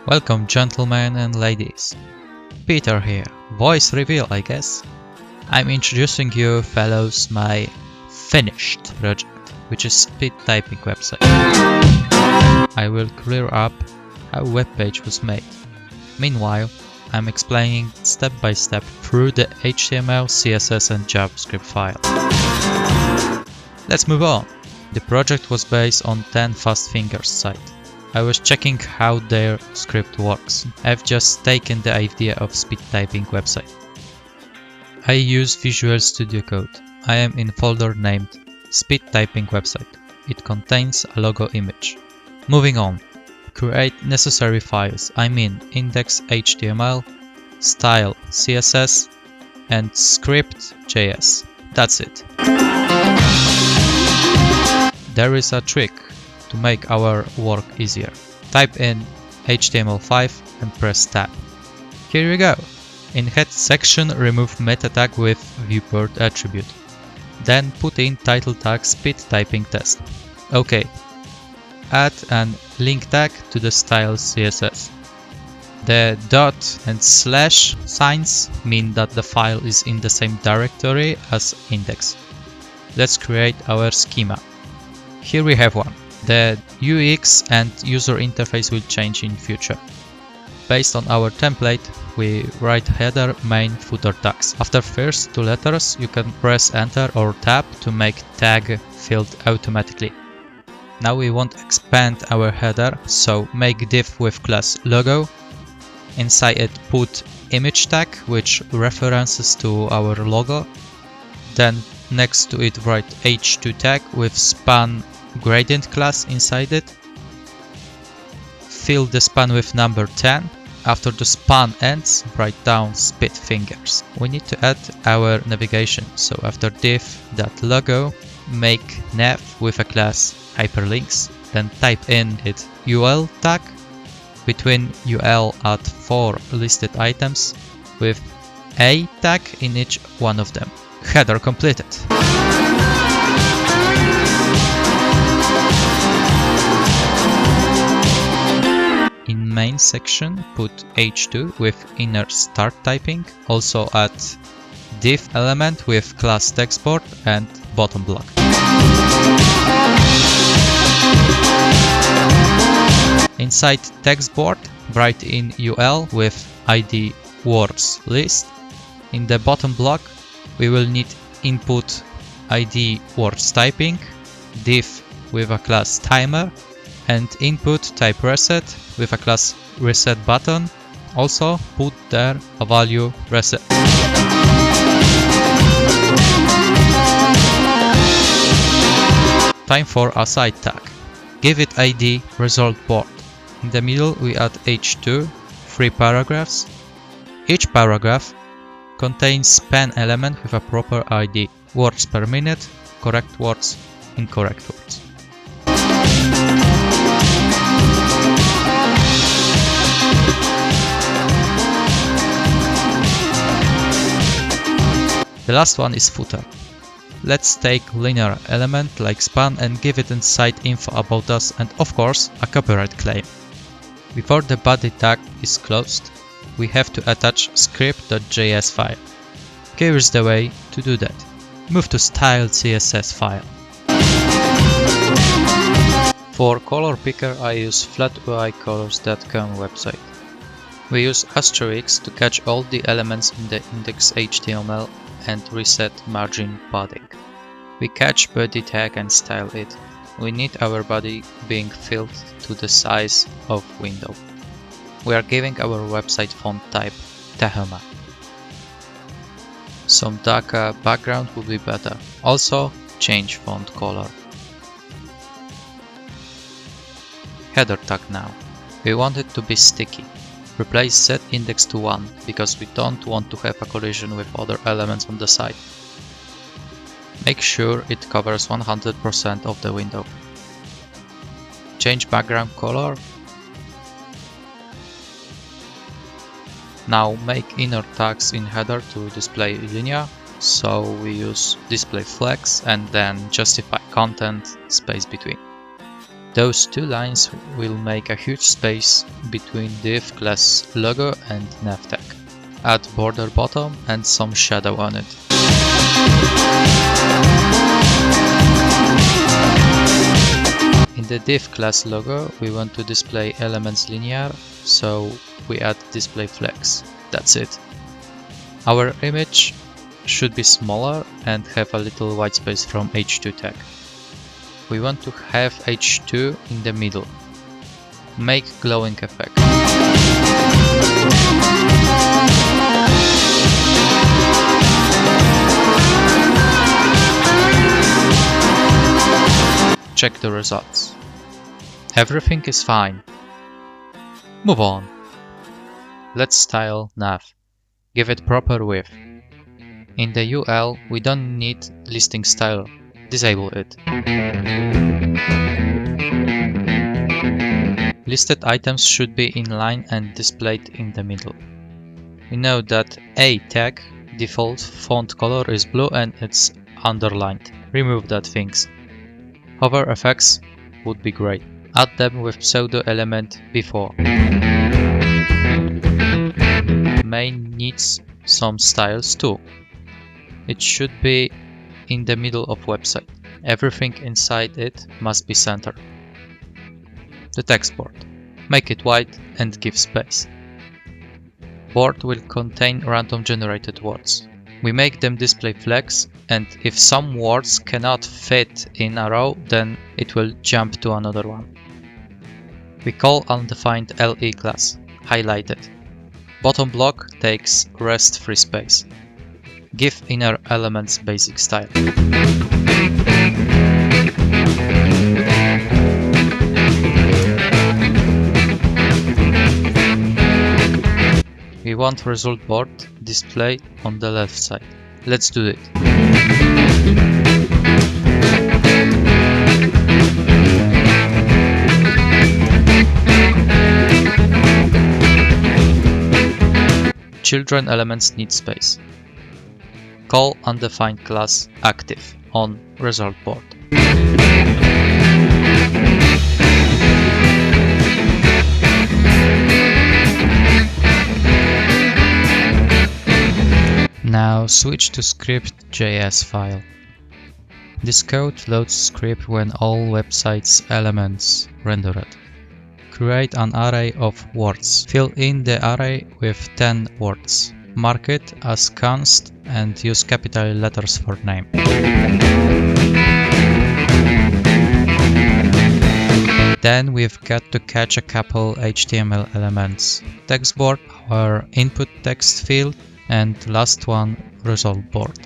Welcome, gentlemen and ladies. Peter here, voice reveal I guess. I'm introducing you fellows my finished project, which is speed typing website. I will clear up how a web page was made. Meanwhile, I'm explaining step by step through the HTML, CSS and JavaScript file. Let's move on. The project was based on 10 fast fingers site. I was checking how their script works. I've just taken the idea of speed typing website. I use Visual Studio Code. I am in folder named speed typing website. It contains a logo image. Moving on. Create necessary files. I mean index.html, style CSS, and script.js. That's it. There is a trick to make our work easier. Type in HTML5 and press tab. Here we go. In head section, remove meta tag with viewport attribute. Then put in title tag speed typing test. OK. Add an link tag to the style CSS. The dot and slash signs mean that the file is in the same directory as index. Let's create our schema. Here we have one. The UX and user interface will change in future. Based on our template, we write header, main, footer tags. After first two letters, you can press enter or tab to make tag filled automatically. Now we want to expand our header, so make div with class logo. Inside it put image tag, which references to our logo. Then next to it write h2 tag with span gradient class inside it. Fill the span with number 10. After the span ends, write down speed fingers. We need to add our navigation, so after div.logo, make nav with a class hyperlinks. Then type in it UL tag. Between UL add 4 listed items with a tag in each one of them. Header completed. In main section, put h2 with inner start typing. Also add div element with class textboard and bottom block. Inside textboard, write in UL with ID words list. In the bottom block, we will need input ID words typing, div with a class timer, and input type reset with a class reset button. Also put there a value reset. Time for a site tag. Give it ID result board. In the middle we add h2, 3 paragraphs. Each paragraph contains span element with a proper ID. Words per minute, correct words, incorrect words. The last one is footer. Let's take linear element like span and give it inside info about us and of course a copyright claim. Before the body tag is closed, we have to attach script.js file. Here is the way to do that. Move to style CSS file. For color picker I use flatUIcolors.com website. We use asterisk to catch all the elements in the index.html and reset margin padding. We catch body tag and style it. We need our body being filled to the size of window. We are giving our website font type Tahoma. Some darker background would be better. Also change font color. Header tag now. We want it to be sticky. Replace set index to 1 because we don't want to have a collision with other elements on the site. Make sure it covers 100% of the window. Change background color. Now make inner tags in header to display linear, so we use display flex and then justify content space between. Those two lines will make a huge space between div class logo and nav tag. Add border bottom and some shadow on it. In the div class logo, we want to display elements linear, so we add display flex. That's it. Our image should be smaller and have a little white space from H2 tag. We want to have H2 in the middle. Make glowing effect. Check the results. Everything is fine. Move on. Let's style nav. Give it proper width. In the UL, we don't need listing style. Disable it. Listed items should be in line and displayed in the middle. We know that A tag default font color is blue and it's underlined. Remove that things. Hover effects would be great. Add them with pseudo element before. Main needs some styles too. It should be in the middle of website. Everything inside it must be centered. The text board. Make it white and give space. Board will contain random generated words. We make them display flex, and if some words cannot fit in a row, then it will jump to another one. We call undefined LE class, highlighted. Bottom block takes rest free space. Give inner elements basic style. We want result board display on the left side. Let's do it. Children elements need space. Call undefined class active on result board. Now switch to script.js file. This code loads script when all website's elements rendered. Create an array of words. Fill in the array with 10 words. Mark it as const and use capital letters for name. Then we've got to catch a couple HTML elements. Text board, our input text field, and last one, result board.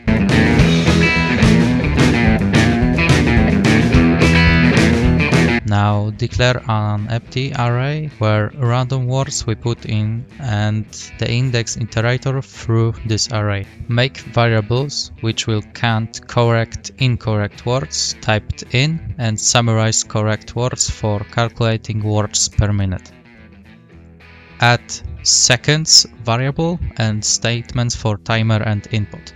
Now declare an empty array where random words we put in and the index iterator through this array. Make variables which will count correct, incorrect words typed in and summarize correct words for calculating words per minute. Add seconds variable and statements for timer and input.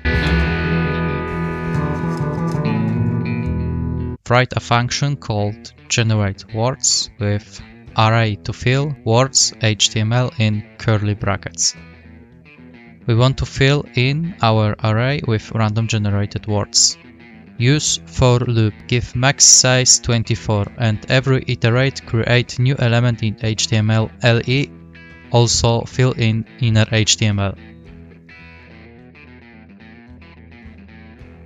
Write a function called generate words with array to fill words HTML in curly brackets. We want to fill in our array with random generated words. Use for loop, give max size 24 and every iterate create new element in HTML LE, also fill in inner HTML.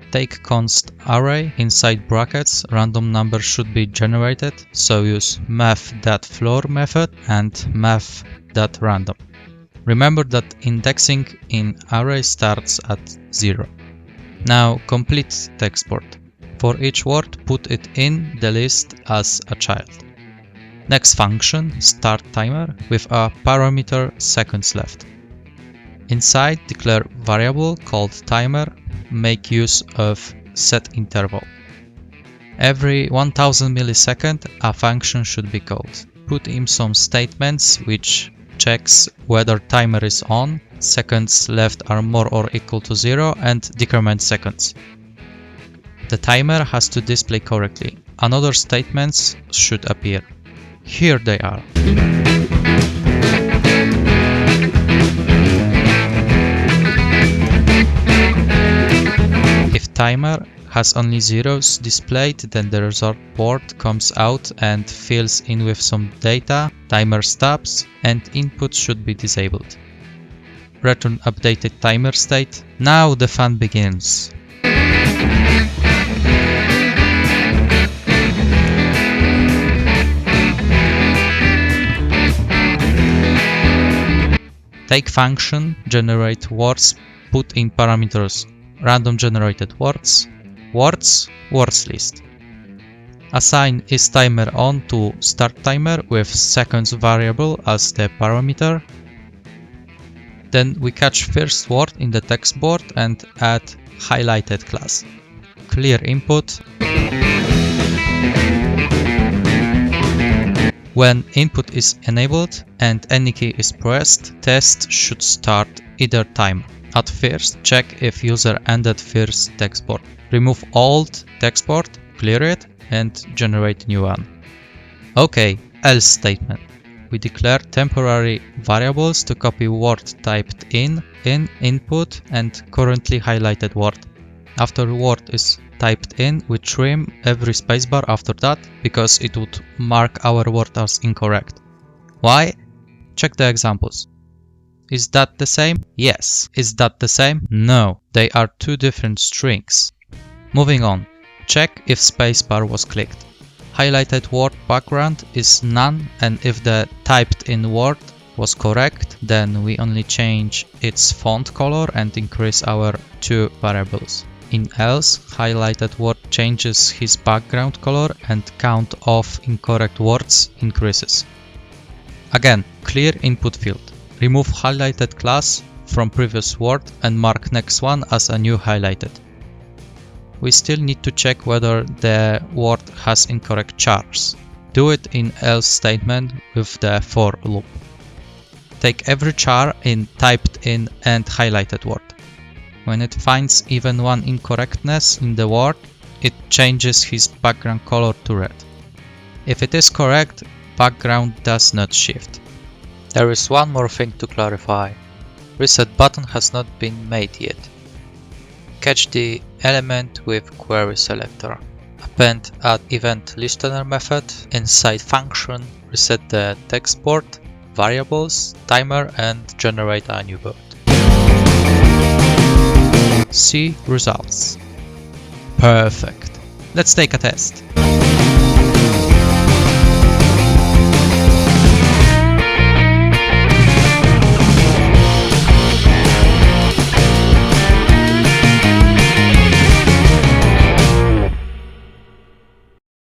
Take const array, inside brackets random number should be generated, so use math.floor method and math.random. Remember that indexing in array starts at 0. Now complete text board. For each word put it in the list as a child. Next function, start timer with a parameter seconds left. Inside declare variable called timer. Make use of set interval. Every 1000 milliseconds a function should be called. Put in some statements which checks whether timer is on, seconds left are more or equal to 0 and decrement seconds. The timer has to display correctly. another statements should appear. Here they are. If timer has only zeros displayed, then the result board comes out and fills in with some data, timer stops, and input should be disabled. Return updated timer state. Now the fun begins. Take function, generate words, put in parameters random generated words, words list. Assign isTimerOn to start timer with seconds variable as the parameter. Then we catch first word in the text board and add highlighted class. Clear input. When input is enabled and any key is pressed, test should start either timer. At first, check if user ended first text board. Remove old text board, clear it, and generate new one. OK, else statement. We declare temporary variables to copy word typed in input and currently highlighted word. After word is typed in, we trim every spacebar after that because it would mark our word as incorrect. Why? Check the examples. Is that the same? Yes. Is that the same? No. They are two different strings. Moving on. Check if spacebar was clicked. Highlighted word background is none, and if the typed in word was correct, then we only change its font color and increase our two variables. In else, highlighted word changes his background color and count of incorrect words increases. Again, clear input field. Remove highlighted class from previous word and mark next one as a new highlighted. We still need to check whether the word has incorrect chars. Do it in else statement with the for loop. Take every char in typed in and highlighted word. When it finds even one incorrectness in the word, it changes his background color to red. If it is correct, background does not shift. There is one more thing to clarify. Reset button has not been made yet. Catch the element with query selector. Append add event listener method. Inside function, reset the text board, variables, timer, and generate a new board. See results. Perfect. Let's take a test.